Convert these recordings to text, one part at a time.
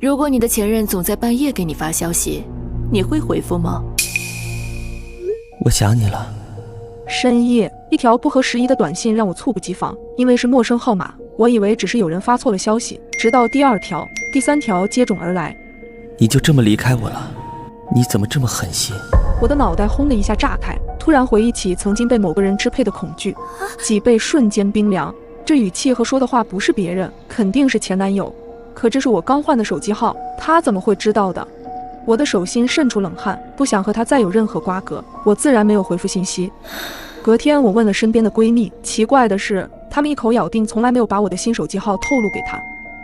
如果你的前任总在半夜给你发消息，你会回复吗？我想你了。深夜，一条不合时宜的短信让我猝不及防，因为是陌生号码，我以为只是有人发错了消息，直到第二条、第三条接踵而来。你就这么离开我了？你怎么这么狠心？我的脑袋轰的一下炸开，突然回忆起曾经被某个人支配的恐惧，脊背瞬间冰凉。这语气和说的话不是别人，肯定是前男友。可这是我刚换的手机号，他怎么会知道的？我的手心渗出冷汗，不想和他再有任何瓜葛，我自然没有回复信息。隔天我问了身边的闺蜜，奇怪的是，她们一口咬定从来没有把我的新手机号透露给她。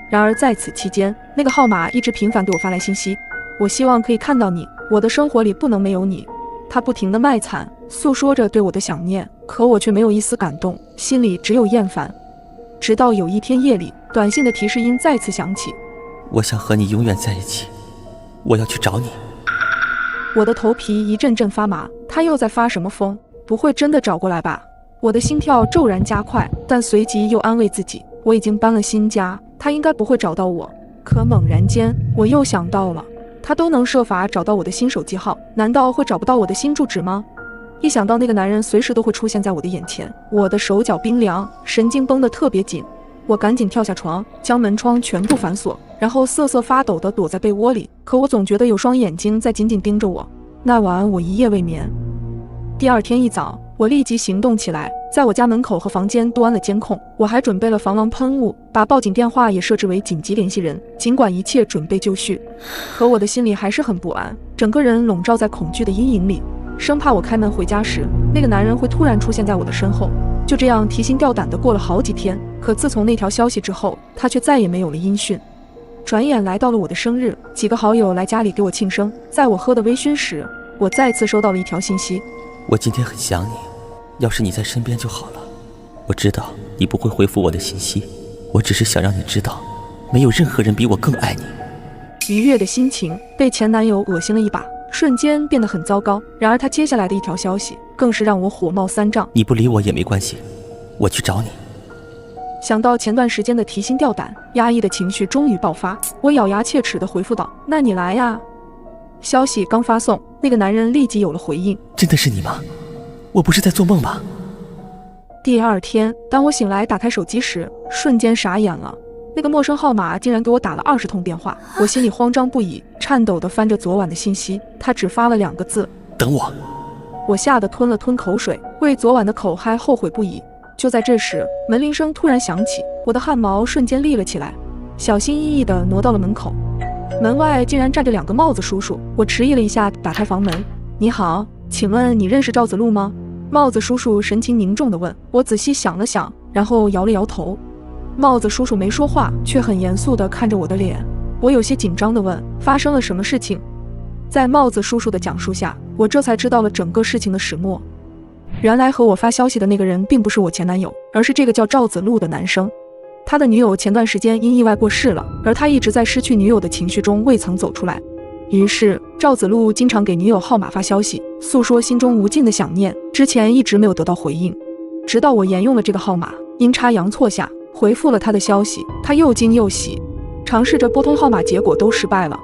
然而在此期间，那个号码一直频繁给我发来信息，我希望可以看到你，我的生活里不能没有你。她不停地卖惨，诉说着对我的想念，可我却没有一丝感动，心里只有厌烦。直到有一天夜里，短信的提示音再次响起，我想和你永远在一起，我要去找你。我的头皮一阵阵发麻，他又在发什么疯？不会真的找过来吧？我的心跳骤然加快，但随即又安慰自己，我已经搬了新家，他应该不会找到我。可猛然间，我又想到了，他都能设法找到我的新手机号，难道会找不到我的新住址吗？一想到那个男人随时都会出现在我的眼前，我的手脚冰凉，神经绷得特别紧。我赶紧跳下床，将门窗全部反锁，然后瑟瑟发抖地躲在被窝里。可我总觉得有双眼睛在紧紧盯着我。那晚我一夜未眠。第二天一早，我立即行动起来，在我家门口和房间都安了监控，我还准备了防狼喷雾，把报警电话也设置为紧急联系人，尽管一切准备就绪。可我的心里还是很不安，整个人笼罩在恐惧的阴影里，生怕我开门回家时，那个男人会突然出现在我的身后。就这样提心吊胆地过了好几天，可自从那条消息之后，他却再也没有了音讯。转眼来到了我的生日，几个好友来家里给我庆生。在我喝得微醺时，我再次收到了一条信息：我今天很想你，要是你在身边就好了。我知道你不会回复我的信息，我只是想让你知道，没有任何人比我更爱你。愉悦的心情被前男友恶心了一把，瞬间变得很糟糕。然而他接下来的一条消息更是让我火冒三丈。你不理我也没关系，我去找你。想到前段时间的提心吊胆，压抑的情绪终于爆发，我咬牙切齿地回复道：那你来呀。消息刚发送，那个男人立即有了回应：真的是你吗？我不是在做梦吧？第二天，当我醒来打开手机时，瞬间傻眼了。那个陌生号码竟然给我打了20通电话，我心里慌张不已，颤抖地翻着昨晚的信息，他只发了2个字：等我。我吓得吞了吞口水，为昨晚的口嗨后悔不已。就在这时，门铃声突然响起，我的汗毛瞬间立了起来，小心翼翼地挪到了门口。门外竟然站着2个帽子叔叔，我迟疑了一下，打开房门：你好，请问你认识赵子路吗？帽子叔叔神情凝重地问。我仔细想了想，然后摇了摇头。帽子叔叔没说话，却很严肃地看着我的脸。我有些紧张地问：发生了什么事情？在帽子叔叔的讲述下，我这才知道了整个事情的始末。原来和我发消息的那个人并不是我前男友，而是这个叫赵子路的男生。他的女友前段时间因意外过世了，而他一直在失去女友的情绪中未曾走出来。于是赵子路经常给女友号码发消息，诉说心中无尽的想念，之前一直没有得到回应。直到我沿用了这个号码，阴差阳错下回复了他的消息，他又惊又喜，尝试着拨通号码，结果都失败了。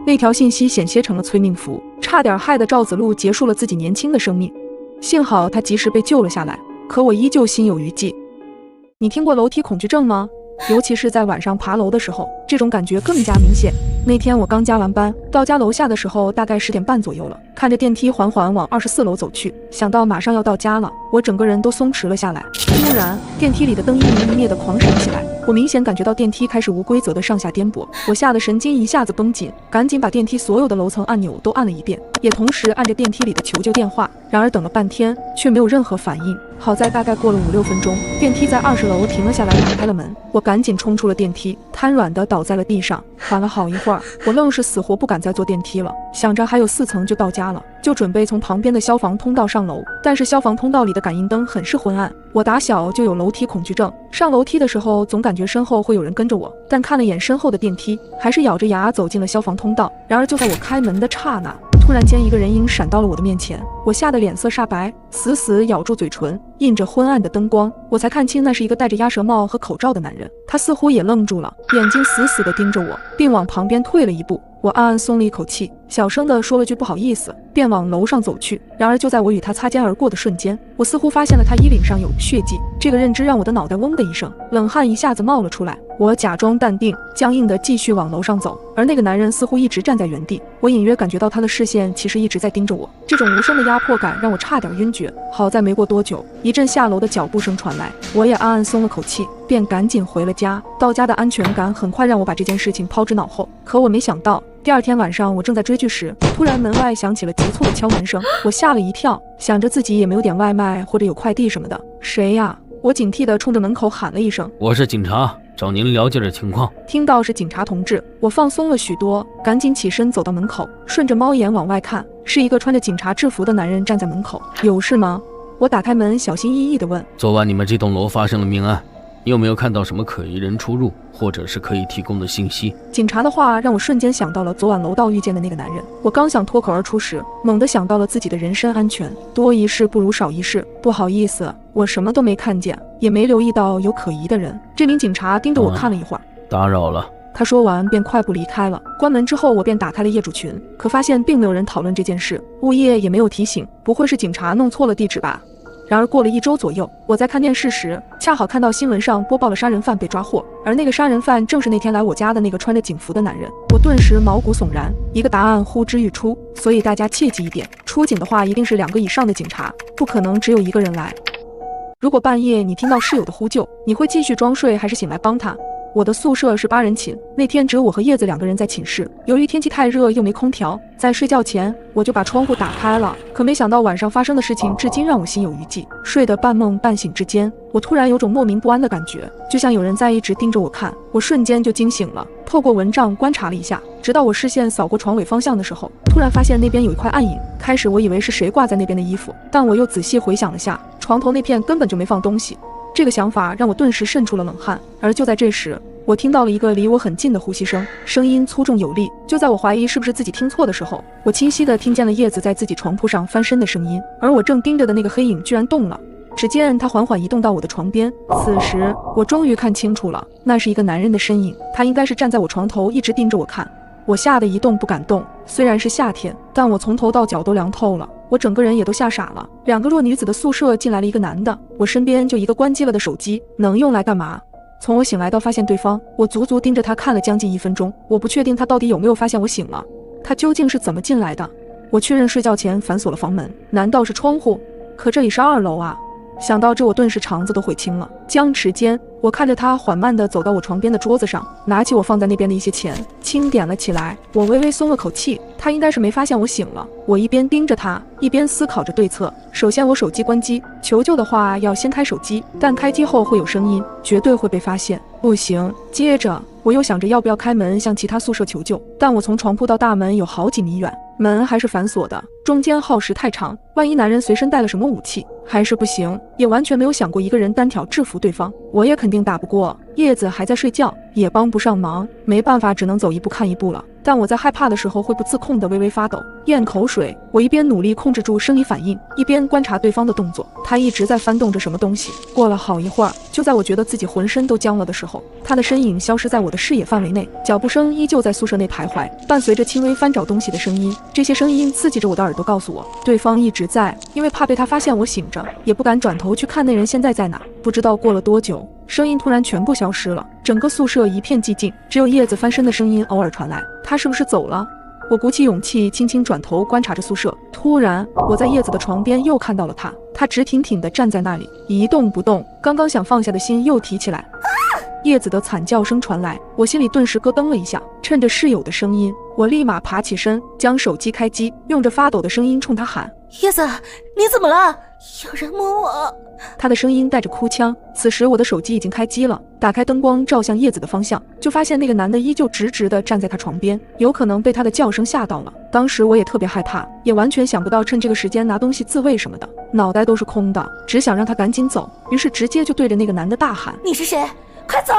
那条信息险些成了催命符，差点害得赵子路结束了自己年轻的生命。幸好他及时被救了下来，可我依旧心有余悸。你听过楼梯恐惧症吗？尤其是在晚上爬楼的时候，这种感觉更加明显。那天我刚加完班，到家楼下的时候大概10点半左右了，看着电梯缓缓往24楼走去，想到马上要到家了，我整个人都松弛了下来。突然，电梯里的灯一明一灭的狂闪起来，我明显感觉到电梯开始无规则的上下颠簸，我吓得神经一下子绷紧，赶紧把电梯所有的楼层按钮都按了一遍，也同时按着电梯里的求救电话。然而等了半天却没有任何反应，好在大概过了5、6分钟，电梯在20楼停了下来，打开了门，我赶紧冲出了电梯，瘫软地倒在了地上。缓了好一会儿，我愣是死活不敢再坐电梯了，想着还有4层就到家了，就准备从旁边的消防通道上楼。但是消防通道里的感应灯很是昏暗，我打小就有楼梯恐惧症，上楼梯的时候总感觉身后会有人跟着我，但看了眼身后的电梯，还是咬着牙走进了消防通道。然而就在我开门的刹那，突然间一个人影闪到了我的面前，我吓得脸色煞白，死死咬住嘴唇，映着昏暗的灯光，我才看清那是一个戴着鸭舌帽和口罩的男人。他似乎也愣住了，眼睛死死地盯着我，并往旁边退了一步。我暗暗松了一口气，小声地说了句不好意思，便往楼上走去。然而就在我与他擦肩而过的瞬间，我似乎发现了他衣领上有血迹。这个认知让我的脑袋嗡的一声，冷汗一下子冒了出来。我假装淡定，僵硬地继续往楼上走，而那个男人似乎一直站在原地。我隐约感觉到他的视线其实一直在盯着我，这种无声的压迫感让我差点晕厥。好在没过多久，一阵下楼的脚步声传来，我也暗暗松了口气，便赶紧回了家。到家的安全感很快让我把这件事情抛之脑后，可我没想到第二天晚上，我正在追剧时，突然门外响起了急促的敲门声，我吓了一跳，想着自己也没有点外卖或者有快递什么的。谁呀？我警惕地冲着门口喊了一声：“我是警察，找您了解点情况。”听到是警察同志，我放松了许多，赶紧起身走到门口，顺着猫眼往外看，是一个穿着警察制服的男人站在门口。有事吗？我打开门，小心翼翼地问。昨晚你们这栋楼发生了命案，你有没有看到什么可疑人出入，或者是可以提供的信息？警察的话让我瞬间想到了昨晚楼道遇见的那个男人。我刚想脱口而出时，猛地想到了自己的人身安全，多一事不如少一事。不好意思，我什么都没看见，也没留意到有可疑的人。这名警察盯着我看了一会儿，打扰了。他说完便快步离开了。关门之后，我便打开了业主群，可发现并没有人讨论这件事，物业也没有提醒，不会是警察弄错了地址吧？然而过了1周左右，我在看电视时，恰好看到新闻上播报了杀人犯被抓获，而那个杀人犯正是那天来我家的那个穿着警服的男人。我顿时毛骨悚然，一个答案呼之欲出，所以大家切记一点，出警的话一定是2个以上的警察，不可能只有1个人来。如果半夜你听到室友的呼救，你会继续装睡还是醒来帮他？我的宿舍是8人寝，那天只有我和叶子2个人在寝室。由于天气太热又没空调，在睡觉前我就把窗户打开了。可没想到晚上发生的事情至今让我心有余悸。睡得半梦半醒之间，我突然有种莫名不安的感觉，就像有人在一直盯着我看。我瞬间就惊醒了，透过蚊帐观察了一下，直到我视线扫过床尾方向的时候，突然发现那边有一块暗影。开始我以为是谁挂在那边的衣服，但我又仔细回想了下，床头那片根本就没放东西。这个想法让我顿时渗出了冷汗。而就在这时，我听到了一个离我很近的呼吸声，声音粗重有力。就在我怀疑是不是自己听错的时候，我清晰地听见了叶子在自己床铺上翻身的声音，而我正盯着的那个黑影居然动了。只见他缓缓移动到我的床边，此时我终于看清楚了，那是一个男人的身影，他应该是站在我床头一直盯着我看。我吓得一动不敢动，虽然是夏天，但我从头到脚都凉透了，我整个人也都吓傻了。2个弱女子的宿舍进来了一个男的，我身边就一个关机了的手机，能用来干嘛？从我醒来到发现对方，我足足盯着他看了将近1分钟。我不确定他到底有没有发现我醒了，他究竟是怎么进来的？我确认睡觉前反锁了房门，难道是窗户？可这里是2楼啊！想到这，我顿时肠子都悔青了。僵持间，我看着他缓慢地走到我床边的桌子上，拿起我放在那边的一些钱，清点了起来。我微微松了口气，他应该是没发现我醒了。我一边盯着他，一边思考着对策。首先，我手机关机，求救的话要先开手机，但开机后会有声音，绝对会被发现。不行。接着，我又想着要不要开门向其他宿舍求救，但我从床铺到大门有好几米远，门还是反锁的，中间耗时太长，万一男人随身带了什么武器，还是不行。也完全没有想过一个人单挑制服对方，我也肯定打不过。叶子还在睡觉，也帮不上忙，没办法，只能走一步看一步了。但我在害怕的时候会不自控地微微发抖，咽口水。我一边努力控制住生理反应，一边观察对方的动作。他一直在翻动着什么东西。过了好一会儿，就在我觉得自己浑身都僵了的时候，他的身影消失在我的视野范围内，脚步声依旧在宿舍内徘徊，伴随着轻微翻找东西的声音。这些声音刺激着我的耳朵，告诉我对方一直在。因为怕被他发现我醒着，也不敢转头去看那人现在在哪。不知道过了多久，声音突然全部消失了，整个宿舍一片寂静，只有叶子翻身的声音偶尔传来。他是不是走了？我鼓起勇气，轻轻转头观察着宿舍。突然，我在叶子的床边又看到了他，他直挺挺地站在那里，一动不动。刚刚想放下的心又提起来。叶子的惨叫声传来，我心里顿时咯噔了一下。趁着室友的声音，我立马爬起身，将手机开机，用着发抖的声音冲他喊：“叶子，你怎么了？有人摸我！”他的声音带着哭腔。此时我的手机已经开机了，打开灯光照向叶子的方向，就发现那个男的依旧直直地站在他床边，有可能被他的叫声吓到了。当时我也特别害怕，也完全想不到趁这个时间拿东西自卫什么的，脑袋都是空的，只想让他赶紧走，于是直接就对着那个男的大喊：“你是谁？快走！”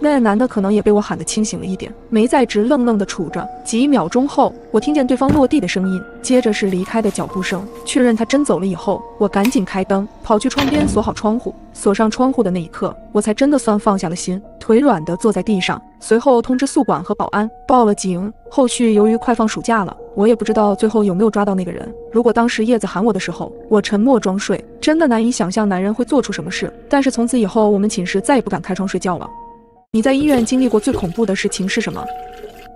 那男的可能也被我喊得清醒了一点，没再直愣愣地杵着。几秒钟后，我听见对方落地的声音，接着是离开的脚步声。确认他真走了以后，我赶紧开灯，跑去窗边锁好窗户。锁上窗户的那一刻，我才真的算放下了心，腿软地坐在地上。随后通知宿管和保安，报了警。后续由于快放暑假了，我也不知道最后有没有抓到那个人。如果当时叶子喊我的时候，我沉默装睡，真的难以想象男人会做出什么事。但是从此以后，我们寝室再也不敢开窗睡觉了。你在医院经历过最恐怖的事情是什么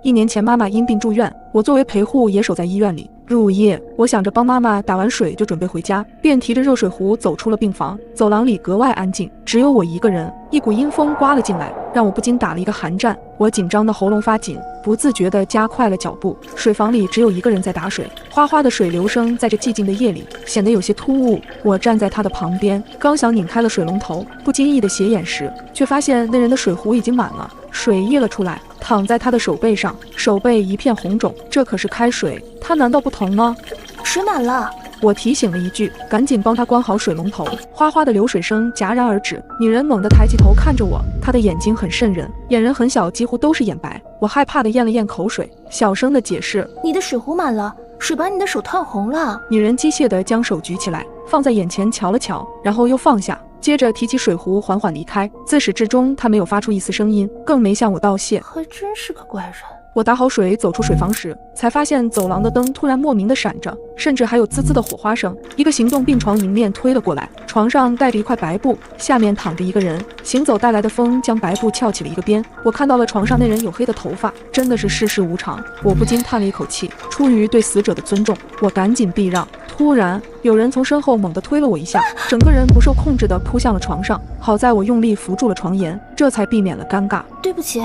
？1年前妈妈因病住院，我作为陪护也守在医院里。入夜，我想着帮妈妈打完水就准备回家，便提着热水壶走出了病房。走廊里格外安静，只有我一个人。一股阴风刮了进来，让我不禁打了一个寒战。我紧张的喉咙发紧，不自觉地加快了脚步。水房里只有一个人在打水，哗哗的水流声在这寂静的夜里显得有些突兀。我站在他的旁边，刚想拧开了水龙头，不经意的斜眼时，却发现那人的水壶已经满了，水溢了出来，躺在他的手背上，手背一片红肿。这可是开水，他难道不疼吗？水满了。我提醒了一句，赶紧帮他关好水龙头。哗哗的流水声戛然而止，女人猛地抬起头看着我，她的眼睛很瘆人，眼仁很小，几乎都是眼白。我害怕的咽了咽口水，小声的解释：你的水壶满了，水把你的手烫红了。女人机械地将手举起来，放在眼前瞧了瞧，然后又放下，接着提起水壶缓缓离开。自始至终她没有发出一丝声音，更没向我道谢。还真是个怪人。我打好水走出水房时，才发现走廊的灯突然莫名的闪着，甚至还有滋滋的火花声。一个行动病床迎面推了过来，床上盖着一块白布，下面躺着一个人。行走带来的风将白布翘起了一个边，我看到了床上那人黝黑的头发，真的是世事无常。我不禁叹了一口气，出于对死者的尊重，我赶紧避让。突然有人从身后猛地推了我一下，整个人不受控制地扑向了床上。好在我用力扶住了床沿，这才避免了尴尬。对不起，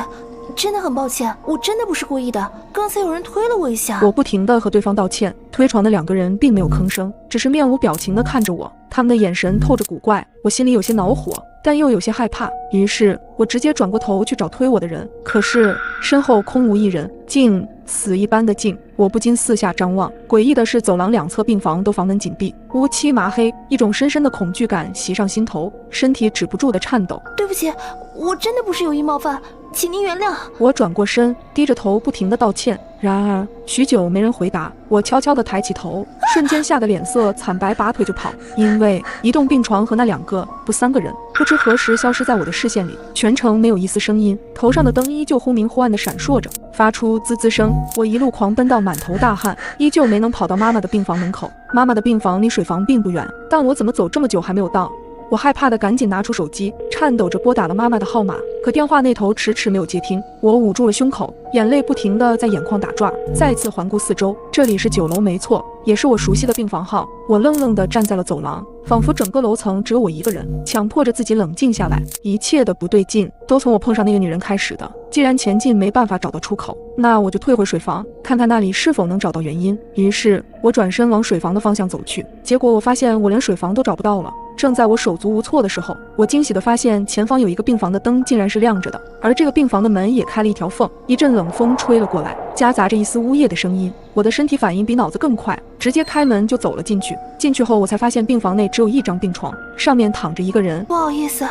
真的很抱歉，我真的不是故意的，刚才有人推了我一下。我不停地和对方道歉。推床的2个人并没有吭声，只是面无表情地看着我，他们的眼神透着古怪。我心里有些恼火，但又有些害怕，于是我直接转过头去找推我的人，可是身后空无一人，静，死一般的静。我不禁四下张望，诡异的是走廊2侧病房都房门紧闭，乌漆麻黑，一种深深的恐惧感袭上心头，身体止不住的颤抖。对不起，我真的不是有意冒犯，请您原谅。我转过身，低着头不停地道歉。然而许久没人回答，我悄悄地抬起头，瞬间吓得脸色惨白，拔腿就跑。因为移动病床和那2个不3个人不知何时消失在我的视线里，全程没有一丝声音，头上的灯依旧忽明忽暗地闪烁着，发出滋滋声。我一路狂奔到满头大汗，依旧没能跑到妈妈的病房门口。妈妈的病房离水房并不远，但我怎么走这么久还没有到？我害怕的赶紧拿出手机，颤抖着拨打了妈妈的号码，可电话那头迟迟没有接听。我捂住了胸口，眼泪不停地在眼眶打转，再次环顾四周，这里是9楼没错，也是我熟悉的病房号。我愣愣地站在了走廊，仿佛整个楼层只有我一个人，强迫着自己冷静下来。一切的不对劲都从我碰上那个女人开始的。既然前进没办法找到出口，那我就退回水房，看看那里是否能找到原因。于是我转身往水房的方向走去，结果我发现我连水房都找不到了。正在我手足无措的时候，我惊喜地发现前方有一个病房的灯竟然是亮着的，而这个病房的门也开了一条缝。一阵冷风吹了过来，夹杂着一丝呜咽的声音。我的身体反应比脑子更快，直接开门就走了进去。进去后我才发现病房内只有1张病床，上面躺着一个人。不好意思，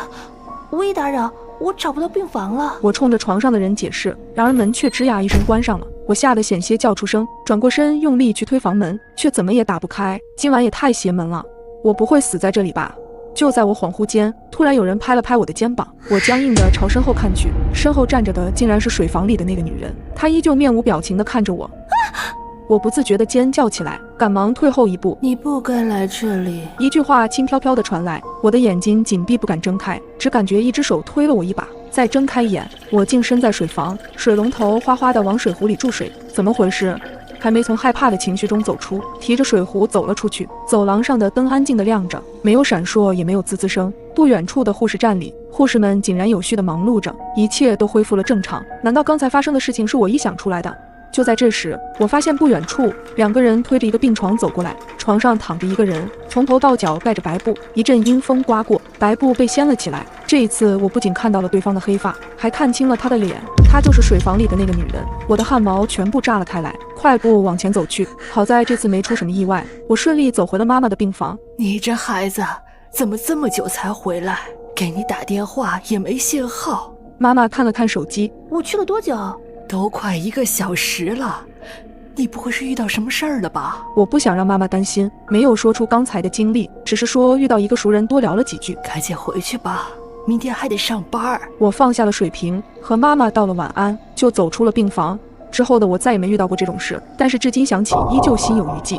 无意打扰，我找不到病房了。我冲着床上的人解释，然而门却吱呀一声关上了。我吓得险些叫出声，转过身用力去推房门，却怎么也打不开。今晚也太邪门了，我不会死在这里吧？就在我恍惚间，突然有人拍了拍我的肩膀，我僵硬地朝身后看去，身后站着的竟然是水房里的那个女人，她依旧面无表情地看着我。我不自觉地尖叫起来，赶忙退后一步。你不该来这里。一句话轻飘飘地传来，我的眼睛紧闭不敢睁开，只感觉一只手推了我一把。再睁开眼，我竟身在水房，水龙头哗哗地往水壶里注水，怎么回事？还没从害怕的情绪中走出，提着水壶走了出去。走廊上的灯安静地亮着，没有闪烁，也没有滋滋声。不远处的护士站里，护士们井然有序地忙碌着，一切都恢复了正常。难道刚才发生的事情是我臆想出来的？就在这时，我发现不远处2个人推着一个病床走过来，床上躺着一个人，从头到脚盖着白布。一阵阴风刮过，白布被掀了起来。这一次我不仅看到了对方的黑发，还看清了他的脸，她就是水房里的那个女人。我的汗毛全部炸了开来，快步往前走去。好在这次没出什么意外，我顺利走回了妈妈的病房。你这孩子怎么这么久才回来？给你打电话也没信号。妈妈看了看手机，我去了多久？都快1个小时了，你不会是遇到什么事儿了吧？我不想让妈妈担心，没有说出刚才的经历，只是说遇到一个熟人多聊了几句。赶紧回去吧，明天还得上班。我放下了水瓶，和妈妈道了晚安，就走出了病房。之后的我再也没遇到过这种事，但是至今想起依旧心有余悸。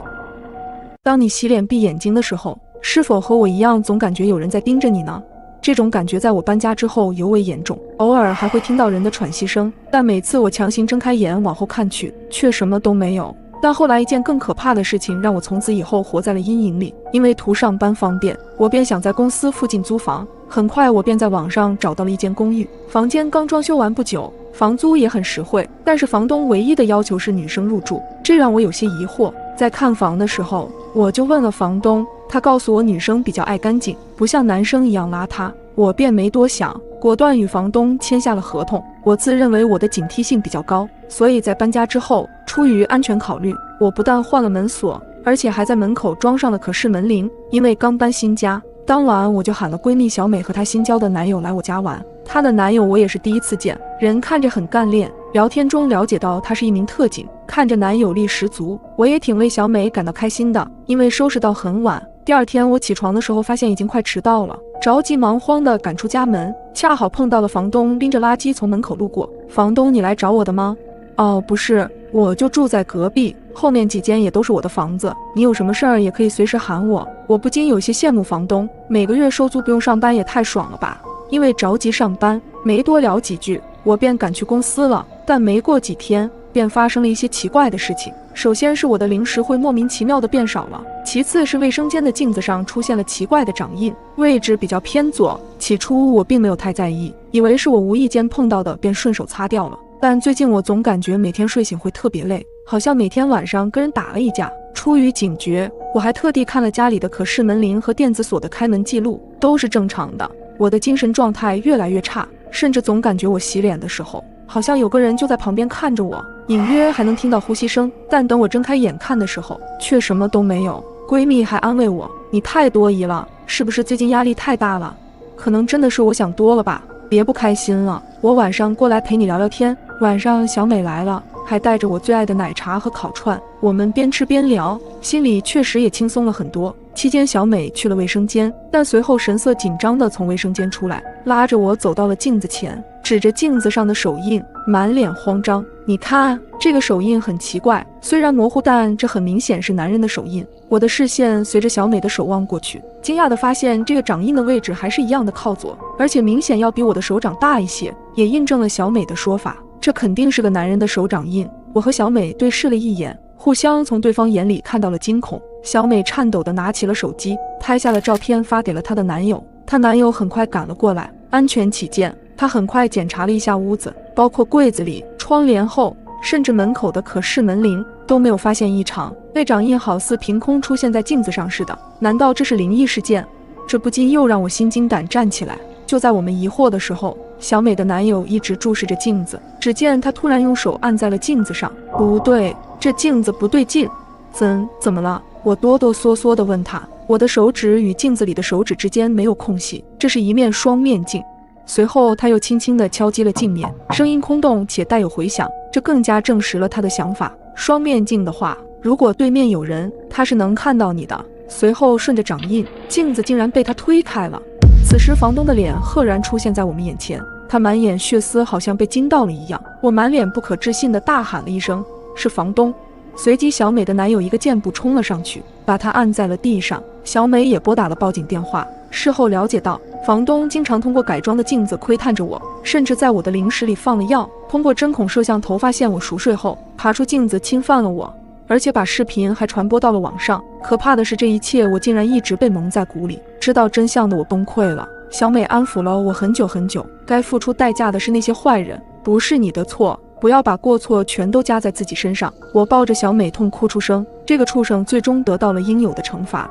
当你洗脸闭眼睛的时候，是否和我一样总感觉有人在盯着你呢？这种感觉在我搬家之后尤为严重，偶尔还会听到人的喘息声，但每次我强行睁开眼往后看去，却什么都没有。但后来一件更可怕的事情让我从此以后活在了阴影里，因为图上班方便，我便想在公司附近租房。很快我便在网上找到了一间公寓，房间刚装修完不久，房租也很实惠，但是房东唯一的要求是女生入住，这让我有些疑惑。在看房的时候，我就问了房东，他告诉我女生比较爱干净，不像男生一样邋遢，我便没多想，果断与房东签下了合同。我自认为我的警惕性比较高，所以在搬家之后，出于安全考虑，我不但换了门锁，而且还在门口装上了可视门铃。因为刚搬新家，当晚我就喊了闺蜜小美和她新交的男友来我家玩。她的男友我也是第一次见，人看着很干练，聊天中了解到他是一名特警，看着男友力十足，我也挺为小美感到开心的。因为收拾到很晚，第二天我起床的时候发现已经快迟到了，着急忙慌地赶出家门，恰好碰到了房东拎着垃圾从门口路过。房东，你来找我的吗？哦，不是，我就住在隔壁，后面几间也都是我的房子，你有什么事儿也可以随时喊我。我不禁有些羡慕房东，每个月收租不用上班也太爽了吧。因为着急上班，没多聊几句，我便赶去公司了。但没过几天，便发生了一些奇怪的事情。首先是我的零食会莫名其妙的变少了，其次是卫生间的镜子上出现了奇怪的掌印，位置比较偏左。起初我并没有太在意，以为是我无意间碰到的，便顺手擦掉了。但最近我总感觉每天睡醒会特别累，好像每天晚上跟人打了一架。出于警觉，我还特地看了家里的可视门铃和电子锁的开门记录，都是正常的。我的精神状态越来越差，甚至总感觉我洗脸的时候，好像有个人就在旁边看着我，隐约还能听到呼吸声。但等我睁开眼看的时候，却什么都没有。闺蜜还安慰我，你太多疑了，是不是最近压力太大了？可能真的是我想多了吧，别不开心了，我晚上过来陪你聊聊天。晚上小美来了，还带着我最爱的奶茶和烤串，我们边吃边聊，心里确实也轻松了很多。期间小美去了卫生间，但随后神色紧张地从卫生间出来，拉着我走到了镜子前，指着镜子上的手印，满脸慌张。你看，这个手印很奇怪，虽然模糊，但这很明显是男人的手印。我的视线随着小美的手望过去，惊讶地发现这个掌印的位置还是一样的靠左，而且明显要比我的手掌大一些，也印证了小美的说法，这肯定是个男人的手掌印。我和小美对视了一眼，互相从对方眼里看到了惊恐。小美颤抖地拿起了手机，拍下了照片发给了她的男友。她男友很快赶了过来，安全起见，他很快检查了一下屋子，包括柜子里、窗帘后，甚至门口的可视门铃都没有发现异常。那掌印好似凭空出现在镜子上似的，难道这是灵异事件？这不禁又让我心惊胆战起来。就在我们疑惑的时候，小美的男友一直注视着镜子，只见他突然用手按在了镜子上。不对，这镜子不对劲，怎么了？我哆哆嗦嗦地问他。我的手指与镜子里的手指之间没有空隙，这是一面双面镜。随后他又轻轻地敲击了镜面，声音空洞且带有回响，这更加证实了他的想法。双面镜的话，如果对面有人，他是能看到你的。随后顺着掌印，镜子竟然被他推开了。此时房东的脸赫然出现在我们眼前，他满眼血丝，好像被惊到了一样。我满脸不可置信地大喊了一声，是房东。随即小美的男友一个箭步冲了上去，把她按在了地上。小美也拨打了报警电话。事后了解到，房东经常通过改装的镜子窥探着我，甚至在我的零食里放了药，通过针孔摄像头发现我熟睡后爬出镜子侵犯了我，而且把视频还传播到了网上。可怕的是，这一切我竟然一直被蒙在鼓里。知道真相的我崩溃了。小美安抚了我很久很久，该付出代价的是那些坏人，不是你的错，不要把过错全都加在自己身上。我抱着小美痛哭出声，这个畜生最终得到了应有的惩罚。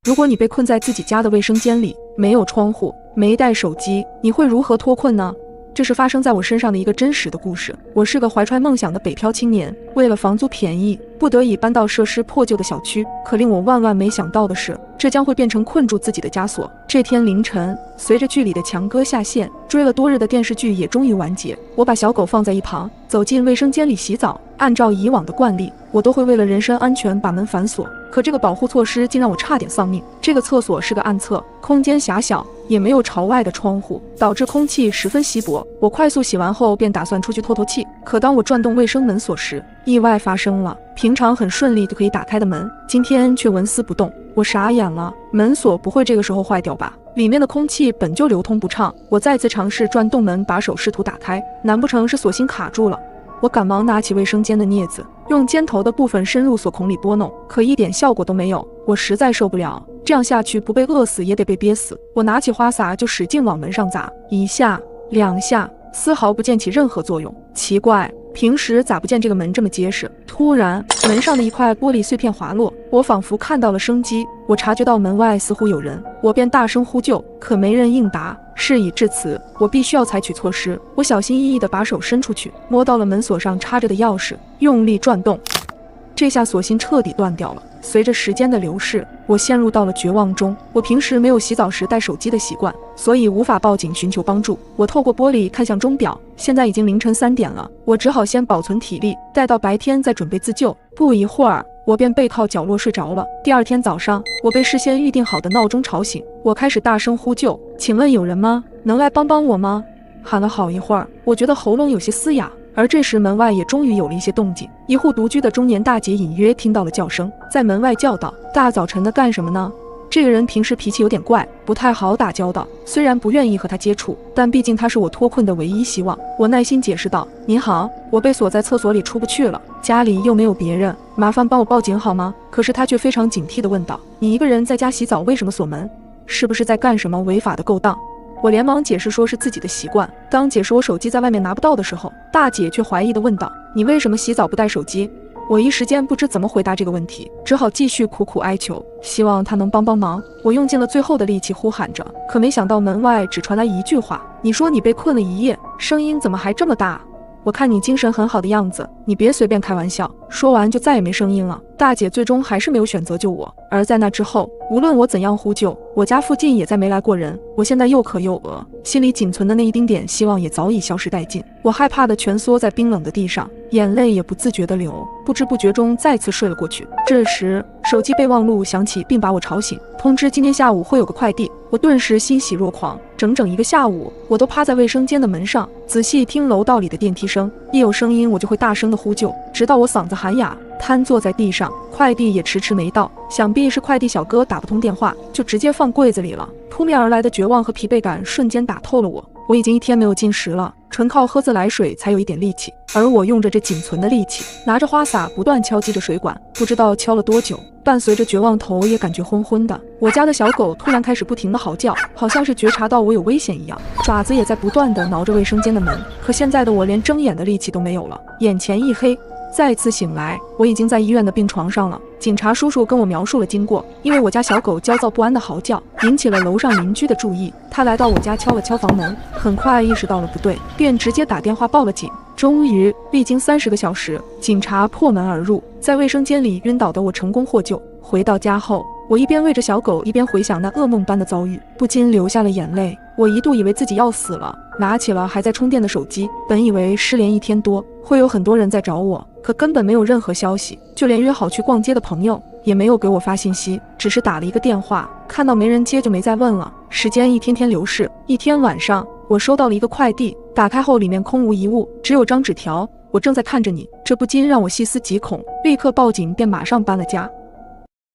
如果你被困在自己家的卫生间里，没有窗户，没带手机，你会如何脱困呢？这是发生在我身上的一个真实的故事。我是个怀揣梦想的北漂青年，为了房租便宜，不得已搬到设施破旧的小区。可令我万万没想到的是，这将会变成困住自己的枷锁。这天凌晨，随着剧里的强哥下线，追了多日的电视剧也终于完结。我把小狗放在一旁，走进卫生间里洗澡。按照以往的惯例，我都会为了人身安全把门反锁，可这个保护措施竟让我差点丧命。这个厕所是个暗厕，空间狭小，也没有朝外的窗户，导致空气十分稀薄。我快速洗完后便打算出去透透气，可当我转动卫生门锁时，意外发生了。平常很顺利就可以打开的门，今天却纹丝不动。我傻眼了，门锁不会这个时候坏掉吧？里面的空气本就流通不畅。我再次尝试转动门把手试图打开，难不成是锁芯卡住了？我赶忙拿起卫生间的镊子，用尖头的部分深入锁孔里拨弄，可一点效果都没有。我实在受不了，这样下去不被饿死也得被憋死。我拿起花洒就使劲往门上砸，一下两下，丝毫不见起任何作用。奇怪，平时咋不见这个门这么结实？突然，门上的一块玻璃碎片滑落，我仿佛看到了生机。我察觉到门外似乎有人，我便大声呼救，可没人应答。事已至此，我必须要采取措施。我小心翼翼地把手伸出去，摸到了门锁上插着的钥匙，用力转动，这下锁芯彻底断掉了。随着时间的流逝，我陷入到了绝望中。我平时没有洗澡时带手机的习惯，所以无法报警寻求帮助。我透过玻璃看向钟表，现在已经凌晨3点了。我只好先保存体力，待到白天再准备自救。不一会儿，我便背靠角落睡着了。第二天早上，我被事先预定好的闹钟吵醒，我开始大声呼救：“请问有人吗？能来帮帮我吗？”喊了好一会儿，我觉得喉咙有些嘶哑。而这时门外也终于有了一些动静，一户独居的中年大姐隐约听到了叫声，在门外叫道：“大早晨的干什么呢？”这个人平时脾气有点怪，不太好打交道，虽然不愿意和他接触，但毕竟他是我脱困的唯一希望。我耐心解释道：“您好，我被锁在厕所里出不去了，家里又没有别人，麻烦帮我报警好吗？”可是他却非常警惕地问道：“你一个人在家洗澡，为什么锁门？是不是在干什么违法的勾当？”我连忙解释说是自己的习惯。当解释我手机在外面拿不到的时候，大姐却怀疑地问道：“你为什么洗澡不带手机？”我一时间不知怎么回答这个问题，只好继续苦苦哀求，希望她能帮帮忙。我用尽了最后的力气呼喊着，可没想到门外只传来一句话：“你说你被困了一夜，声音怎么还这么大？我看你精神很好的样子，你别随便开玩笑。”说完就再也没声音了。大姐最终还是没有选择救我，而在那之后，无论我怎样呼救，我家附近也再没来过人。我现在又渴又饿，心里仅存的那一丁点希望也早已消失殆尽。我害怕地蜷缩在冰冷的地上，眼泪也不自觉地流，不知不觉中再次睡了过去。这时，手机备忘录响起，并把我吵醒，通知今天下午会有个快递。我顿时欣喜若狂，整整一个下午，我都趴在卫生间的门上，仔细听楼道里的电梯声，一有声音我就会大声地呼救，直到我嗓子喊哑，瘫坐在地上。快递也迟迟没到，想必是快递小哥打不通电话，就直接放柜子里了。扑面而来的绝望和疲惫感瞬间打透了我。我已经1天没有进食了，纯靠喝自来水才有一点力气。而我用着这仅存的力气，拿着花洒不断敲击着水管，不知道敲了多久，伴随着绝望，头也感觉昏昏的。我家的小狗突然开始不停地嚎叫，好像是觉察到我有危险一样，爪子也在不断地挠着卫生间的门。可现在的我连睁眼的力气都没有了，眼前一黑。再次醒来，我已经在医院的病床上了。警察叔叔跟我描述了经过，因为我家小狗焦躁不安的嚎叫，引起了楼上邻居的注意。他来到我家敲了敲房门，很快意识到了不对，便直接打电话报了警。终于，历经30个小时，警察破门而入，在卫生间里晕倒的我成功获救。回到家后，我一边喂着小狗，一边回想那噩梦般的遭遇，不禁流下了眼泪。我一度以为自己要死了，拿起了还在充电的手机，本以为失联1天多会有很多人在找我，可根本没有任何消息，就连约好去逛街的朋友也没有给我发信息，只是打了一个电话，看到没人接就没再问了。时间一天天流逝，一天晚上，我收到了一个快递，打开后里面空无一物，只有张纸条：“我正在看着你。”这不禁让我细思极恐，立刻报警，便马上搬了家。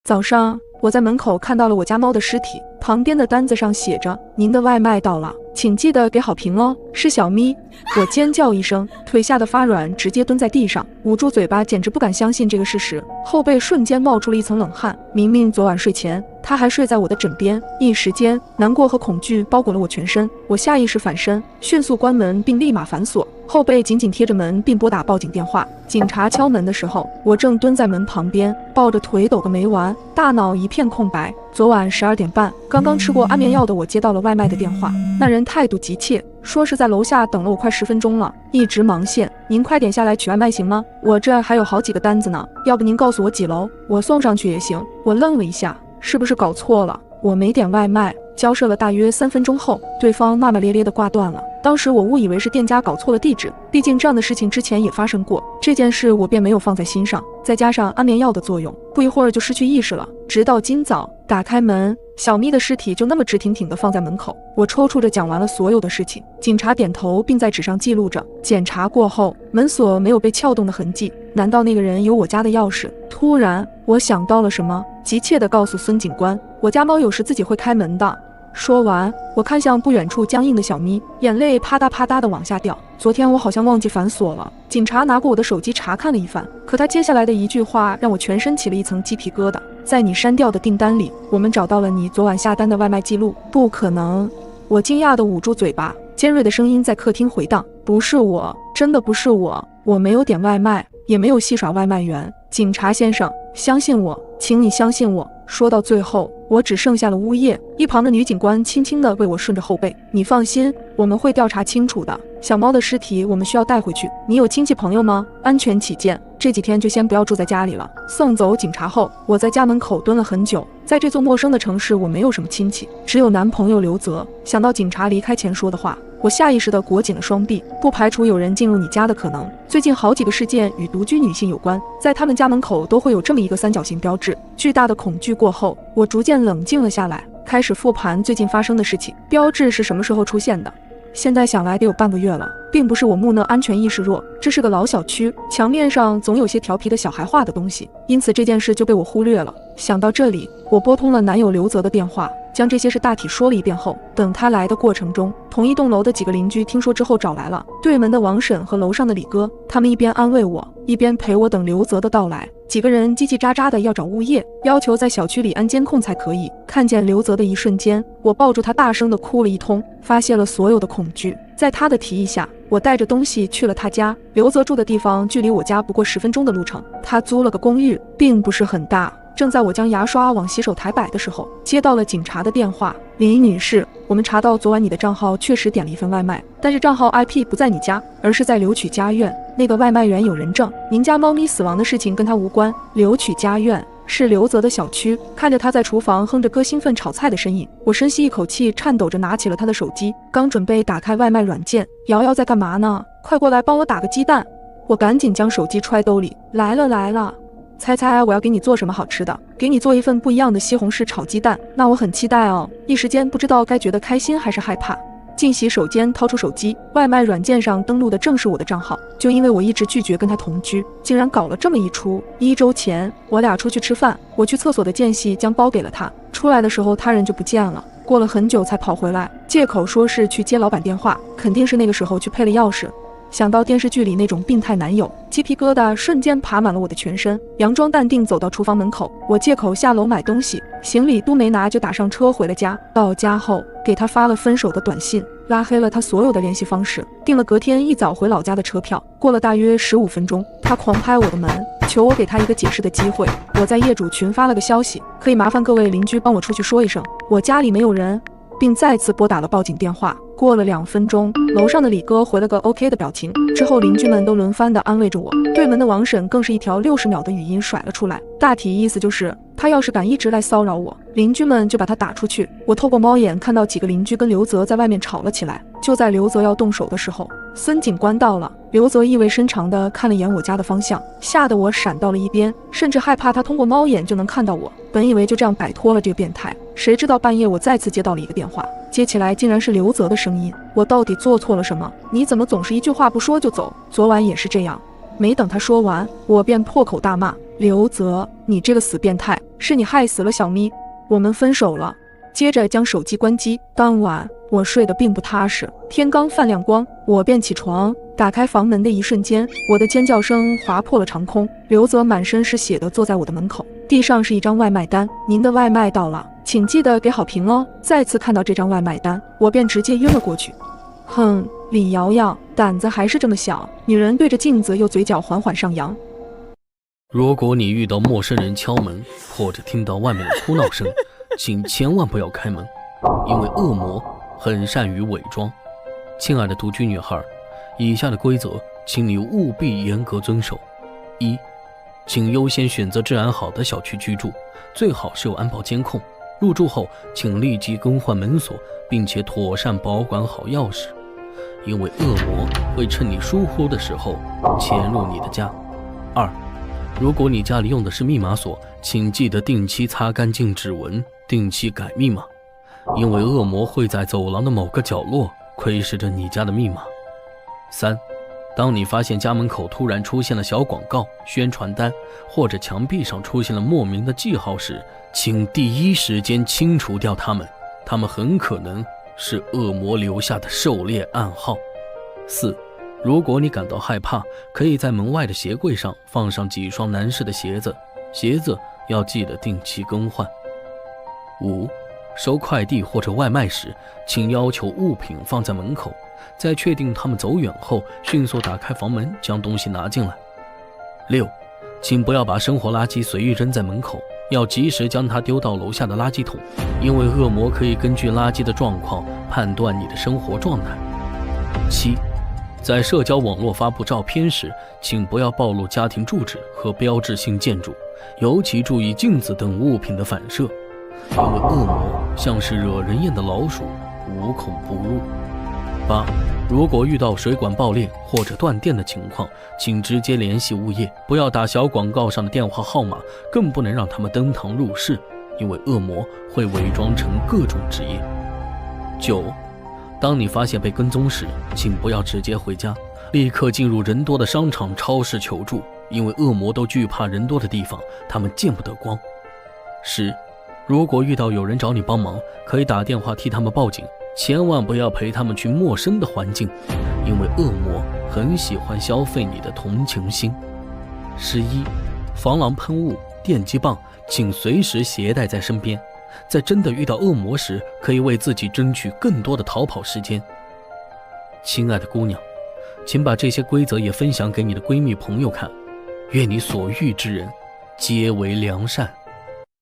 早上，我在门口看到了我家猫的尸体，旁边的单子上写着：“您的外卖到了，请记得给好评哦。”是小咪。我尖叫一声，腿吓得发软，直接蹲在地上，捂住嘴巴，简直不敢相信这个事实，后背瞬间冒出了一层冷汗。明明昨晚睡前他还睡在我的枕边，一时间难过和恐惧包裹了我全身。我下意识反身，迅速关门并立马反锁。后背紧紧贴着门，并拨打报警电话。警察敲门的时候，我正蹲在门旁边，抱着腿抖个没完，大脑一片空白。昨晚12点半，刚刚吃过安眠药的我接到了外卖的电话，那人态度急切，说是在楼下等了我快10分钟了，一直忙线，您快点下来取外卖行吗？我这还有好几个单子呢，要不您告诉我几楼，我送上去也行。我愣了一下，是不是搞错了？我没点外卖。交涉了大约3分钟后，对方骂骂咧咧地挂断了。当时我误以为是店家搞错了地址，毕竟这样的事情之前也发生过，这件事我便没有放在心上。再加上安眠药的作用，不一会儿就失去意识了。直到今早打开门，小咪的尸体就那么直挺挺地放在门口。我抽搐着讲完了所有的事情，警察点头，并在纸上记录着。检查过后，门锁没有被撬动的痕迹，难道那个人有我家的钥匙？突然我想到了什么，急切地告诉孙警官，我家猫有时自己会开门的。说完，我看向不远处僵硬的小咪，眼泪啪嗒啪嗒地往下掉。昨天我好像忘记反锁了。警察拿过我的手机查看了一番，可他接下来的一句话让我全身起了一层鸡皮疙瘩。在你删掉的订单里，我们找到了你昨晚下单的外卖记录。不可能！我惊讶地捂住嘴巴，尖锐的声音在客厅回荡：不是我，真的不是我，我没有点外卖，也没有戏耍外卖员。警察先生，相信我，请你相信我。说到最后，我只剩下了呜咽。一旁的女警官轻轻地为我顺着后背：你放心，我们会调查清楚的。小猫的尸体我们需要带回去，你有亲戚朋友吗？安全起见，这几天就先不要住在家里了。送走警察后，我在家门口蹲了很久。在这座陌生的城市，我没有什么亲戚，只有男朋友刘泽。想到警察离开前说的话，我下意识地裹紧了双臂，不排除有人进入你家的可能。最近好几个事件与独居女性有关，在他们家门口都会有这么一个三角形标志。巨大的恐惧过后，我逐渐冷静了下来，开始复盘最近发生的事情。标志是什么时候出现的？现在想来得有半个月了，并不是我木讷安全意识弱，这是个老小区，墙面上总有些调皮的小孩画的东西，因此这件事就被我忽略了。想到这里，我拨通了男友刘泽的电话，将这些事大体说了一遍后，等他来的过程中，同一栋楼的几个邻居听说之后找来了，对门的王婶和楼上的李哥，他们一边安慰我，一边陪我等刘泽的到来。几个人叽叽喳喳的要找物业，要求在小区里安监控才可以。看见刘泽的一瞬间，我抱住他大声的哭了一通，发泄了所有的恐惧。在他的提议下，我带着东西去了他家。刘泽住的地方距离我家不过10分钟的路程，他租了个公寓，并不是很大。正在我将牙刷往洗手台摆的时候，接到了警察的电话。李女士，我们查到昨晚你的账号确实点了一份外卖，但是账号 IP 不在你家，而是在留取家苑。那个外卖员有人证，您家猫咪死亡的事情跟他无关。留取家苑是刘泽的小区。看着他在厨房哼着歌兴奋炒菜的身影，我深吸一口气，颤抖着拿起了他的手机，刚准备打开外卖软件。瑶瑶在干嘛呢？快过来帮我打个鸡蛋。我赶紧将手机揣兜里，来了。猜猜我要给你做什么好吃的？给你做一份不一样的西红柿炒鸡蛋。那我很期待哦，一时间不知道该觉得开心还是害怕。进洗手间掏出手机，外卖软件上登录的正是我的账号。就因为我一直拒绝跟他同居，竟然搞了这么一出。1周前我俩出去吃饭，我去厕所的间隙将包给了他，出来的时候他人就不见了，过了很久才跑回来，借口说是去接老板电话，肯定是那个时候去配了钥匙。想到电视剧里那种病态男友，鸡皮疙瘩瞬间爬满了我的全身。佯装淡定走到厨房门口，我借口下楼买东西，行李都没拿就打上车回了家。到家后给他发了分手的短信，拉黑了他所有的联系方式，订了隔天一早回老家的车票。过了大约15分钟，他狂拍我的门，求我给他一个解释的机会。我在业主群发了个消息，可以麻烦各位邻居帮我出去说一声，我家里没有人，并再次拨打了报警电话。过了2分钟，楼上的李哥回了个 OK 的表情，之后邻居们都轮番的安慰着我，对门的王婶更是一条60秒的语音甩了出来，大体意思就是他要是敢一直来骚扰我，邻居们就把他打出去。我透过猫眼看到几个邻居跟刘泽在外面吵了起来。就在刘泽要动手的时候，孙警官到了。刘泽意味深长地看了眼我家的方向，吓得我闪到了一边，甚至害怕他通过猫眼就能看到我。本以为就这样摆脱了这个变态，谁知道半夜我再次接到了一个电话，接起来竟然是刘泽的声音。我到底做错了什么？你怎么总是一句话不说就走？昨晚也是这样。没等他说完，我便破口大骂：刘泽，你这个死变态，是你害死了小咪，我们分手了。接着将手机关机。当晚我睡得并不踏实，天刚泛亮光，我便起床。打开房门的一瞬间，我的尖叫声划破了长空。刘泽满身是血的坐在我的门口，地上是一张外卖单：您的外卖到了，请记得给好评哦。再次看到这张外卖单，我便直接晕了过去。李瑶瑶胆子还是这么小，女人对着镜子又嘴角缓缓上扬。如果你遇到陌生人敲门，或者听到外面的哭闹声，请千万不要开门，因为恶魔很善于伪装。亲爱的独居女孩，以下的规则请你务必严格遵守。一，请优先选择治安好的小区居住，最好是有安保监控。入住后请立即更换门锁，并且妥善保管好钥匙，因为恶魔会趁你疏忽的时候潜入你的家。二，如果你家里用的是密码锁，请记得定期擦干净指纹，定期改密码，因为恶魔会在走廊的某个角落窥视着你家的密码。三，当你发现家门口突然出现了小广告、宣传单，或者墙壁上出现了莫名的记号时，请第一时间清除掉它们，它们很可能是恶魔留下的狩猎暗号。四，如果你感到害怕，可以在门外的鞋柜上放上几双男士的鞋子，鞋子要记得定期更换。五，收快递或者外卖时，请要求物品放在门口，在确定他们走远后，迅速打开房门将东西拿进来。六，请不要把生活垃圾随意扔在门口，要及时将它丢到楼下的垃圾桶，因为恶魔可以根据垃圾的状况判断你的生活状态。七，在社交网络发布照片时，请不要暴露家庭住址和标志性建筑，尤其注意镜子等物品的反射，因为恶魔像是惹人厌的老鼠，无孔不入。八，如果遇到水管爆裂或者断电的情况，请直接联系物业，不要打小广告上的电话号码，更不能让他们登堂入室，因为恶魔会伪装成各种职业。九，当你发现被跟踪时，请不要直接回家，立刻进入人多的商场、超市求助，因为恶魔都惧怕人多的地方，他们见不得光。10，如果遇到有人找你帮忙，可以打电话替他们报警，千万不要陪他们去陌生的环境，因为恶魔很喜欢消费你的同情心。11，防狼喷雾、电击棒请随时携带在身边，在真的遇到恶魔时，可以为自己争取更多的逃跑时间。亲爱的姑娘，请把这些规则也分享给你的闺蜜朋友看，愿你所遇之人皆为良善。